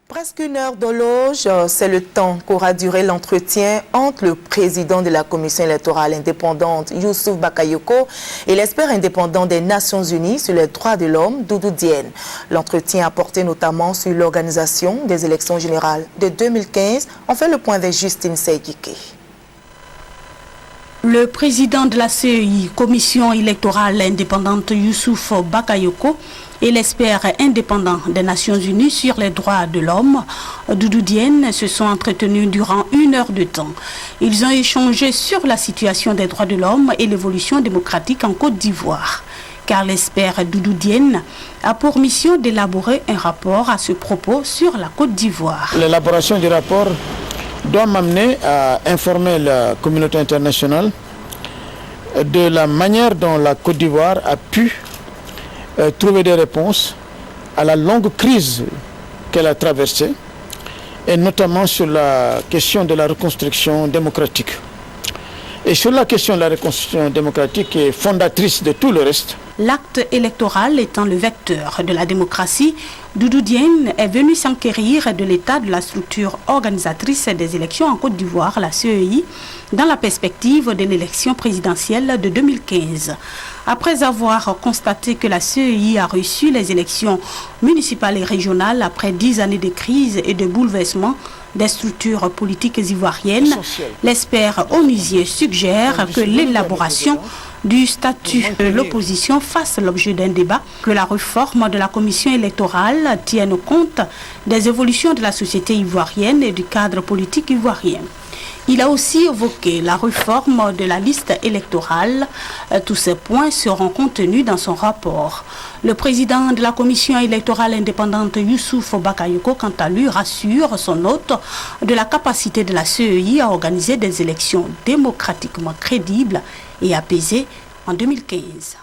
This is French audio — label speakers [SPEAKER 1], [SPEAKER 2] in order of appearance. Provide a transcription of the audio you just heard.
[SPEAKER 1] Presque une heure d'horloge, c'est le temps qu'aura duré l'entretien entre le président de la Commission électorale indépendante, Youssouf Bakayoko, et l'expert indépendant des Nations Unies sur les droits de l'homme, Doudou Diène. L'entretien a porté notamment sur l'organisation des élections générales de 2015. On fait le point avec Justine Seydike.
[SPEAKER 2] Le président de la CEI, Commission électorale indépendante, Youssouf Bakayoko, et l'expert indépendant des Nations Unies sur les droits de l'homme, Doudou Diène, se sont entretenus durant une heure de temps. Ils ont échangé sur la situation des droits de l'homme et l'évolution démocratique en Côte d'Ivoire. Car l'expert Doudou Diène a pour mission d'élaborer un rapport à ce propos sur la Côte d'Ivoire.
[SPEAKER 3] L'élaboration du rapport doit m'amener à informer la communauté internationale de la manière dont la Côte d'Ivoire a pu trouver des réponses à la longue crise qu'elle a traversée, et notamment sur la question de la reconstruction démocratique. Et sur la question de la reconstruction démocratique qui est fondatrice de tout le reste.
[SPEAKER 2] L'acte électoral étant le vecteur de la démocratie, Doudou Diène est venu s'enquérir de l'état de la structure organisatrice des élections en Côte d'Ivoire, la CEI, dans la perspective de l'élection présidentielle de 2015. Après avoir constaté que la CEI a reçu les élections municipales et régionales après 10 années de crise et de bouleversement des structures politiques ivoiriennes, l'expert onusier suggère que l'élaboration du statut de l'opposition fasse l'objet d'un débat, que la réforme de la commission électorale tienne compte des évolutions de la société ivoirienne et du cadre politique ivoirien. Il a aussi évoqué la réforme de la liste électorale. Tous ces points seront contenus dans son rapport. Le président de la commission électorale indépendante, Youssouf Bakayoko, quant à lui, rassure son hôte de la capacité de la CEI à organiser des élections démocratiquement crédibles et apaisées en 2015.